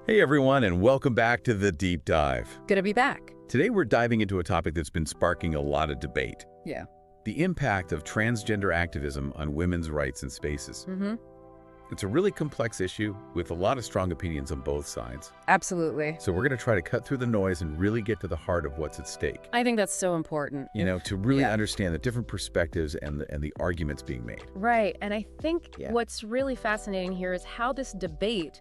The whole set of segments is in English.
Hey everyone, and welcome back to The Deep Dive. Good to be back. Today we're diving into a topic that's been sparking a lot of debate. Yeah. The impact of transgender activism on women's rights and spaces. It's a really complex issue with a lot of strong opinions on both sides. Absolutely. So we're going to try to cut through the noise and really get to the heart of what's at stake. I think that's so important. To really understand the different perspectives and the arguments being made. Right. And I think what's really fascinating here is how this debate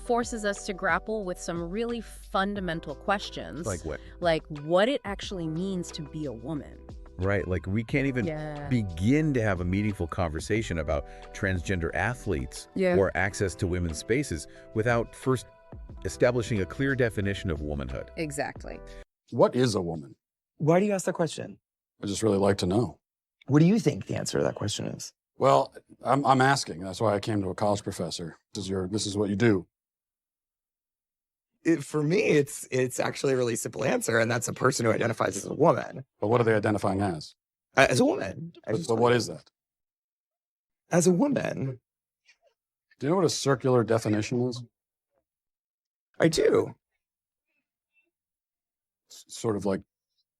forces us to grapple with some really fundamental questions. Like what? Like what it actually means to be a woman. Right, like we can't even begin to have a meaningful conversation about transgender athletes or access to women's spaces without first establishing a clear definition of womanhood. Exactly. What is a woman? Why do you ask that question? I just really like to know. What do you think the answer to that question is? Well, I'm asking. That's why I came to a college professor. This is what you do. For me, it's actually a really simple answer, and that's a person who identifies as a woman. But what are they identifying as? As a woman. But what is that? As a woman. Do you know what a circular definition is? I do. It's sort of like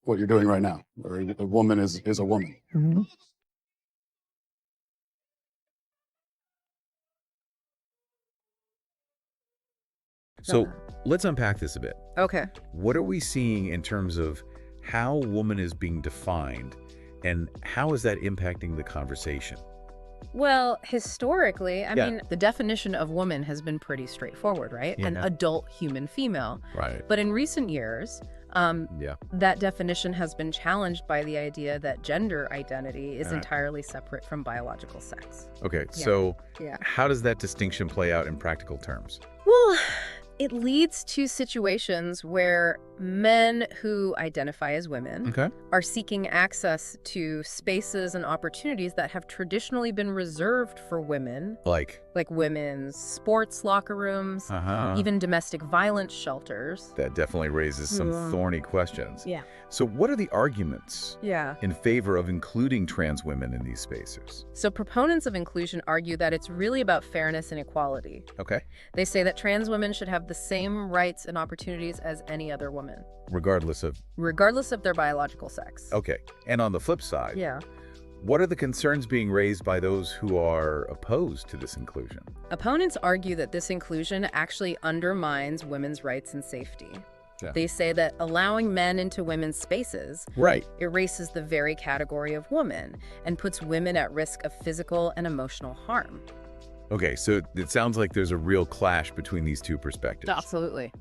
what you're doing right now. Or a woman is a woman. Mm-hmm. So let's unpack this a bit. Okay. What are we seeing in terms of how woman is being defined and how is that impacting the conversation? Well, historically, I mean, the definition of woman has been pretty straightforward, right? An adult human female. Right. But in recent years, that definition has been challenged by the idea that gender identity is entirely separate from biological sex. Okay, so how does that distinction play out in practical terms? Well, it leads to situations where men who identify as women are seeking access to spaces and opportunities that have traditionally been reserved for women. Like women's sports locker rooms, even domestic violence shelters. That definitely raises some thorny questions. Yeah. So what are the arguments Yeah. in favor of including trans women in these spaces? So proponents of inclusion argue that it's really about fairness and equality. Okay. They say that trans women should have the same rights and opportunities as any other woman. Regardless of their biological sex. Okay. And on the flip side, Yeah. what are the concerns being raised by those who are opposed to this inclusion? Opponents argue that this inclusion actually undermines women's rights and safety. Yeah. They say that allowing men into women's spaces erases the very category of woman and puts women at risk of physical and emotional harm. Okay, so it sounds like there's a real clash between these two perspectives. Absolutely.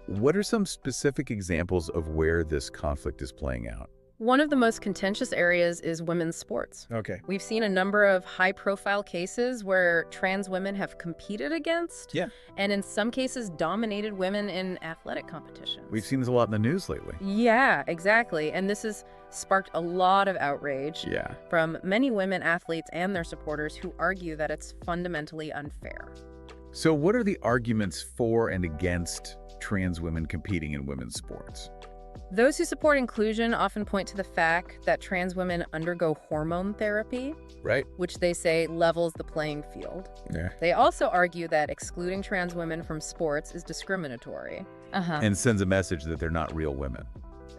What are some specific examples of where this conflict is playing out? One of the most contentious areas is women's sports. Okay. We've seen a number of high-profile cases where trans women have competed against, and in some cases dominated women in athletic competitions. We've seen this a lot in the news lately. Yeah, exactly. And this has sparked a lot of outrage from many women athletes and their supporters who argue that it's fundamentally unfair. So what are the arguments for and against trans women competing in women's sports? Those who support inclusion often point to the fact that trans women undergo hormone therapy, which they say levels the playing field. They also argue that excluding trans women from sports is discriminatory. And sends a message that they're not real women.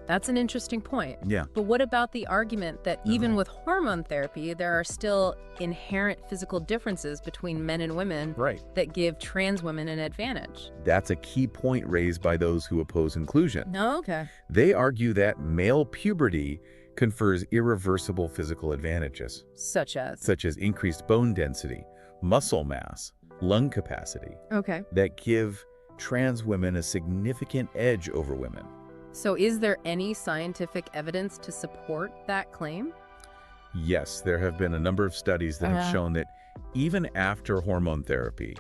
That's an interesting point. Yeah. But what about the argument that even with hormone therapy, there are still inherent physical differences between men and women that give trans women an advantage? That's a key point raised by those who oppose inclusion. No, okay. They argue that male puberty confers irreversible physical advantages. Such as increased bone density, muscle mass, lung capacity. Okay. That give trans women a significant edge over women. So is there any scientific evidence to support that claim? Yes, there have been a number of studies that have shown that even after hormone therapy,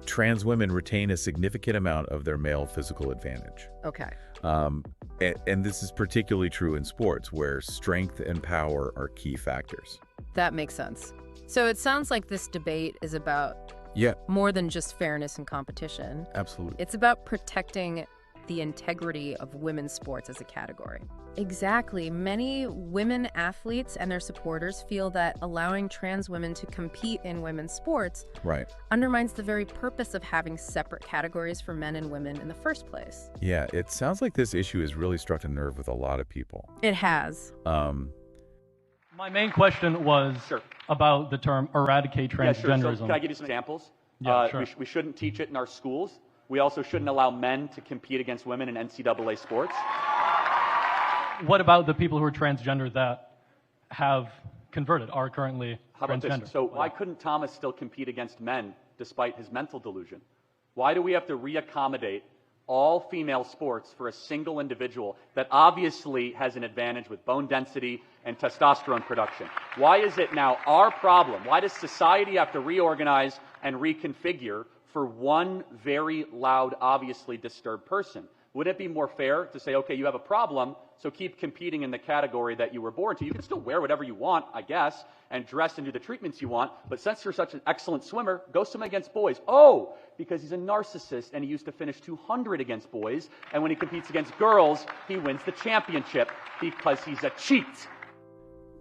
trans women retain a significant amount of their male physical advantage. Okay. And this is particularly true in sports where strength and power are key factors. That makes sense. So it sounds like this debate is about more than just fairness and competition. Absolutely. It's about protecting the integrity of women's sports as a category. Exactly. Many women athletes and their supporters feel that allowing trans women to compete in women's sports undermines the very purpose of having separate categories for men and women in the first place. Yeah, it sounds like this issue has really struck a nerve with a lot of people. It has. My main question was about the term eradicate transgenderism. So can I give you some examples? Yeah, sure. We shouldn't teach it in our schools. We also shouldn't allow men to compete against women in NCAA sports. What about the people who are transgender that have converted, are currently How about transgender? this? So why couldn't Thomas still compete against men despite his mental delusion? Why do we have to reaccommodate all female sports for a single individual that obviously has an advantage with bone density and testosterone production? Why is it now our problem? Why does society have to reorganize and reconfigure for one very loud, obviously disturbed person? Wouldn't it be more fair to say, okay, you have a problem, so keep competing in the category that you were born to? You can still wear whatever you want, I guess, and dress and do the treatments you want, but since you're such an excellent swimmer, go swim against boys. Oh, because he's a narcissist and he used to finish 200 against boys, and when he competes against girls, he wins the championship because he's a cheat.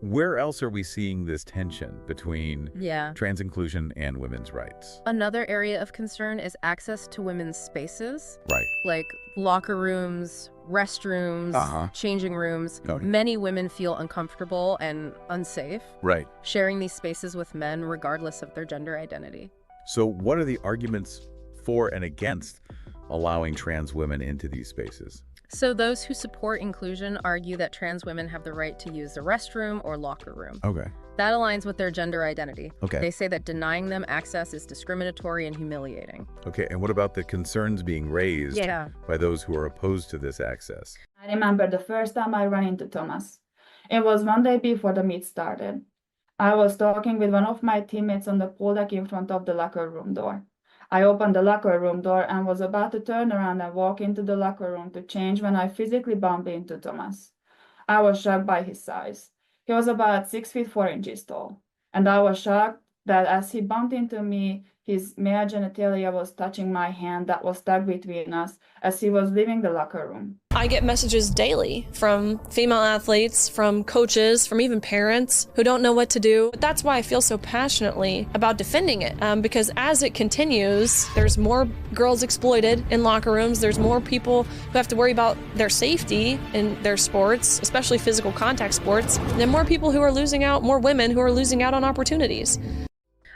Where else are we seeing this tension between trans inclusion and women's rights? Another area of concern is access to women's spaces. Right. Like locker rooms, restrooms, changing rooms. Many women feel uncomfortable and unsafe sharing these spaces with men regardless of their gender identity. So what are the arguments for and against allowing trans women into these spaces? So those who support inclusion argue that trans women have the right to use the restroom or locker room. Okay. That aligns with their gender identity. Okay. They say that denying them access is discriminatory and humiliating. Okay, and what about the concerns being raised by those who are opposed to this access? I remember the first time I ran into Thomas. It was one day before the meet started. I was talking with one of my teammates on the pole deck in front of the locker room door. I opened the locker room door and was about to turn around and walk into the locker room to change when I physically bumped into Thomas. I was shocked by his size. He was about 6 feet 4 inches tall, and I was shocked that as he bumped into me, his male genitalia was touching my hand that was stuck between us as he was leaving the locker room. I get messages daily from female athletes, from coaches, from even parents who don't know what to do. But that's why I feel so passionately about defending it, because as it continues, there's more girls exploited in locker rooms. There's more people who have to worry about their safety in their sports, especially physical contact sports, and more people who are losing out, more women who are losing out on opportunities.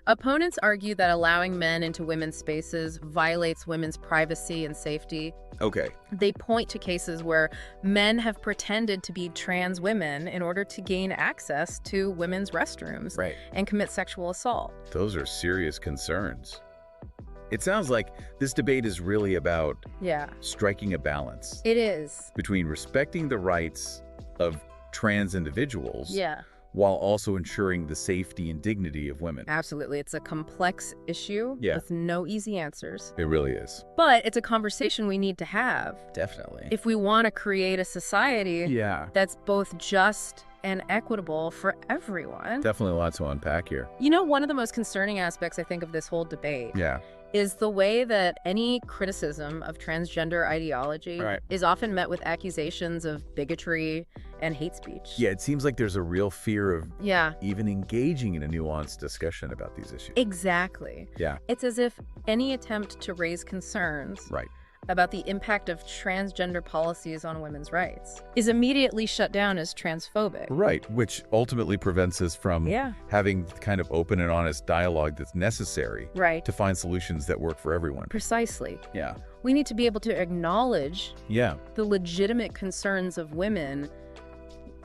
Opponents argue that allowing men into women's spaces violates women's privacy and safety. Okay. They point to cases where men have pretended to be trans women in order to gain access to women's restrooms and commit sexual assault. Those are serious concerns. It sounds like this debate is really about striking a balance. It is. Between respecting the rights of trans individuals while also ensuring the safety and dignity of women. Absolutely. It's a complex issue with no easy answers. It really is. But it's a conversation we need to have. Definitely. If we want to create a society that's both just and equitable for everyone. Definitely a lot to unpack here. You know, one of the most concerning aspects, I think, of this whole debate is the way that any criticism of transgender ideology is often met with accusations of bigotry and hate speech. Yeah, it seems like there's a real fear of even engaging in a nuanced discussion about these issues. Exactly. Yeah. It's as if any attempt to raise concerns about the impact of transgender policies on women's rights is immediately shut down as transphobic. Right, which ultimately prevents us from having kind of open and honest dialogue that's necessary to find solutions that work for everyone. Precisely. Yeah. We need to be able to acknowledge the legitimate concerns of women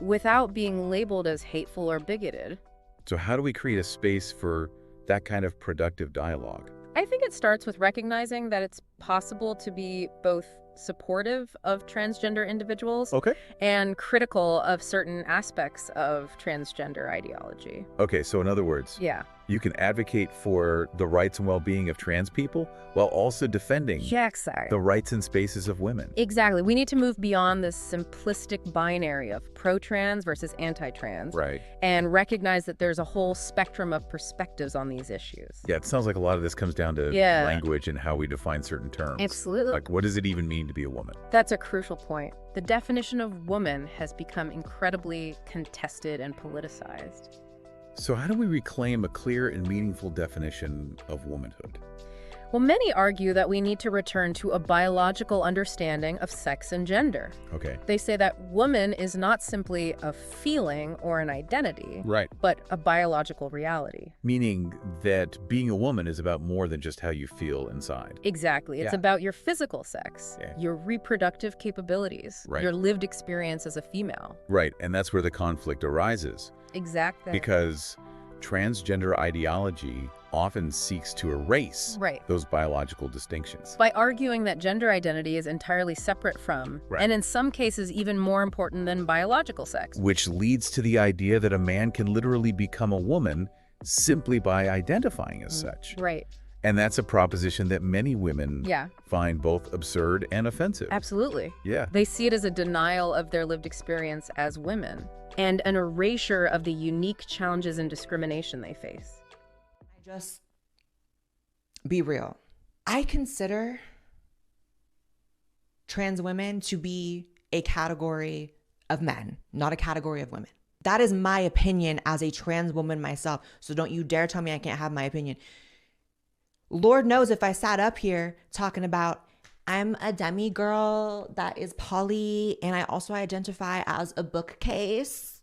without being labeled as hateful or bigoted. So how do we create a space for that kind of productive dialogue? I think it starts with recognizing that it's possible to be both supportive of transgender individuals and critical of certain aspects of transgender ideology. Okay, so in other words, You can advocate for the rights and well-being of trans people while also defending the rights and spaces of women. Exactly. We need to move beyond this simplistic binary of pro-trans versus anti-trans. Right. And recognize that there's a whole spectrum of perspectives on these issues. Yeah, it sounds like a lot of this comes down to language and how we define certain terms. Absolutely. Like, what does it even mean to be a woman? That's a crucial point. The definition of woman has become incredibly contested and politicized. So how do we reclaim a clear and meaningful definition of womanhood? Well, many argue that we need to return to a biological understanding of sex and gender. Okay. They say that woman is not simply a feeling or an identity, but a biological reality. Meaning that being a woman is about more than just how you feel inside. Exactly. It's about your physical sex, your reproductive capabilities, your lived experience as a female. Right, and that's where the conflict arises. Exactly. Because transgender ideology often seeks to erase those biological distinctions. By arguing that gender identity is entirely separate from, and in some cases even more important than biological sex. Which leads to the idea that a man can literally become a woman simply by identifying as such. Right. And that's a proposition that many women find both absurd and offensive. Absolutely. Yeah. They see it as a denial of their lived experience as women and an erasure of the unique challenges and discrimination they face. Just be real. I consider trans women to be a category of men, not a category of women. That is my opinion as a trans woman myself. So don't you dare tell me I can't have my opinion. Lord knows if I sat up here talking about I'm a demi girl that is poly and I also identify as a bookcase,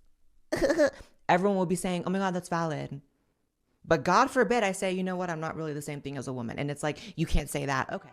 everyone will be saying, oh my God, that's valid. But God forbid I say, you know what, I'm not really the same thing as a woman. And it's like, you can't say that. Okay.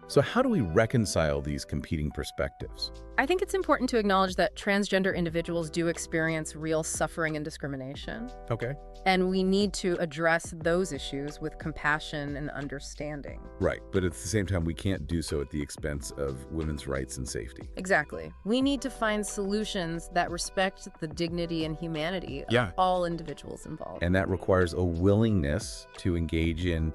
So how do we reconcile these competing perspectives? I think it's important to acknowledge that transgender individuals do experience real suffering and discrimination. Okay. And we need to address those issues with compassion and understanding. Right, but at the same time, we can't do so at the expense of women's rights and safety. Exactly. We need to find solutions that respect the dignity and humanity of all individuals involved. And that requires a willingness to engage in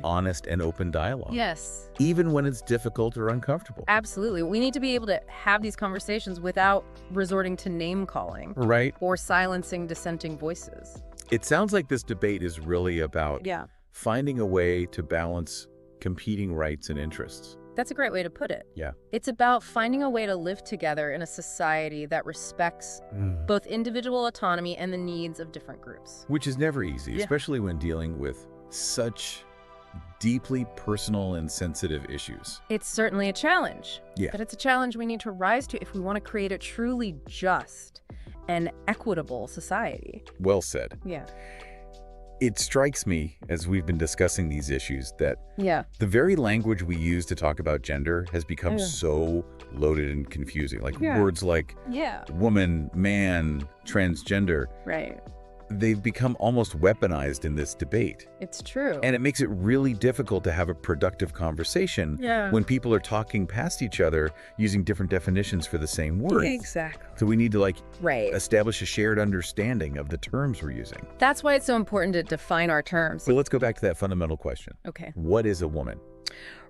honest and open dialogue. Yes. Even when it's difficult or uncomfortable. Absolutely. We need to be able to have these conversations without resorting to name calling. Right. Or silencing dissenting voices. It sounds like this debate is really about finding a way to balance competing rights and interests. That's a great way to put it. Yeah. It's about finding a way to live together in a society that respects both individual autonomy and the needs of different groups. Which is never easy, especially when dealing with such deeply personal and sensitive issues. It's certainly a challenge. But it's a challenge we need to rise to if we want to create a truly just and equitable society. Well said. Yeah. It strikes me, as we've been discussing these issues, that the very language we use to talk about gender has become so loaded and confusing. Like words like woman, man, transgender. Right. They've become almost weaponized in this debate. It's true. And it makes it really difficult to have a productive conversation when people are talking past each other using different definitions for the same word. Exactly. So we need to establish a shared understanding of the terms we're using. That's why it's so important to define our terms. So let's go back to that fundamental question. Okay. What is a woman?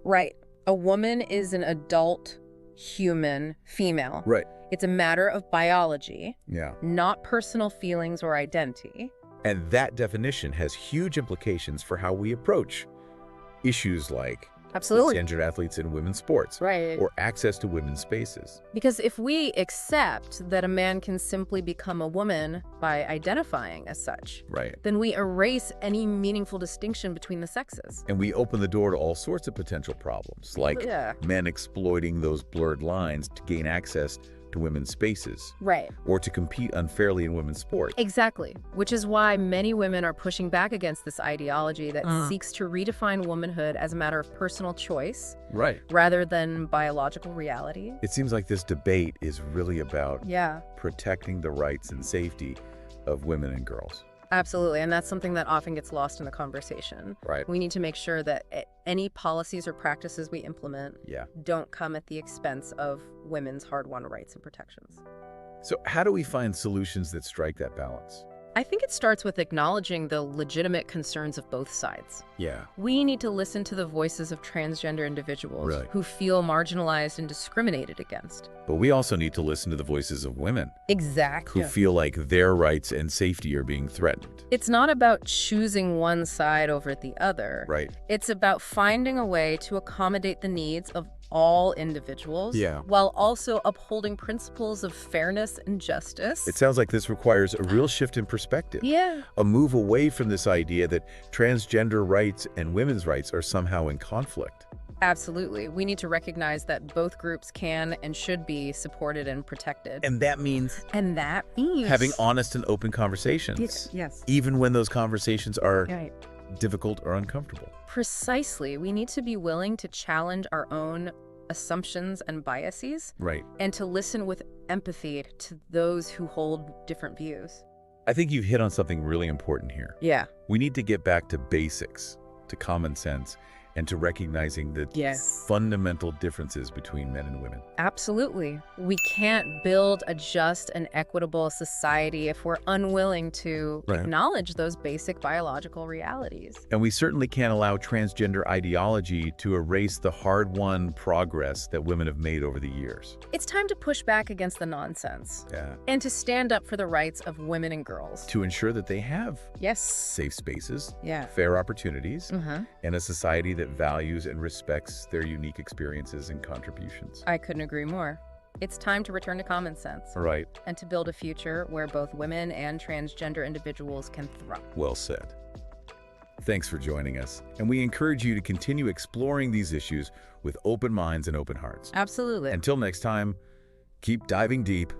Right. A woman is an adult human female. Right. It's a matter of biology, Yeah. not personal feelings or identity. And that definition has huge implications for how we approach issues like gendered athletes in women's sports, or access to women's spaces. Because if we accept that a man can simply become a woman by identifying as such, then we erase any meaningful distinction between the sexes. And we open the door to all sorts of potential problems, like men exploiting those blurred lines to gain access to women's spaces, or to compete unfairly in women's sports. Exactly, which is why many women are pushing back against this ideology that seeks to redefine womanhood as a matter of personal choice, rather than biological reality. It seems like this debate is really about protecting the rights and safety of women and girls. Absolutely, and that's something that often gets lost in the conversation. We need to make sure that any policies or practices we implement don't come at the expense of women's hard-won rights and protections. So how do we find solutions that strike that balance? I think it starts with acknowledging the legitimate concerns of both sides. Yeah. We need to listen to the voices of transgender individuals who feel marginalized and discriminated against. But we also need to listen to the voices of women. Exactly. Who feel like their rights and safety are being threatened. It's not about choosing one side over the other. Right. It's about finding a way to accommodate the needs of all individuals while also upholding principles of fairness and justice. It sounds like this requires a real shift in perspective. Yeah. A move away from this idea that transgender rights and women's rights are somehow in conflict. Absolutely. We need to recognize that both groups can and should be supported and protected. And that means? Having honest and open conversations. Yes. Even when those conversations are difficult or uncomfortable. Precisely. We need to be willing to challenge our own assumptions and biases. Right. And to listen with empathy to those who hold different views. I think you've hit on something really important here. Yeah. We need to get back to basics, to common sense, and to recognizing the fundamental differences between men and women. Absolutely. We can't build a just and equitable society if we're unwilling to acknowledge those basic biological realities. And we certainly can't allow transgender ideology to erase the hard-won progress that women have made over the years. It's time to push back against the nonsense. Yeah. And to stand up for the rights of women and girls. To ensure that they have yes, safe spaces, fair opportunities, and a society that values and respects their unique experiences and contributions. I couldn't agree more. It's time to return to common sense. Right. And to build a future where both women and transgender individuals can thrive. Well said. Thanks for joining us, and we encourage you to continue exploring these issues with open minds and open hearts. Absolutely. Until next time, keep diving deep,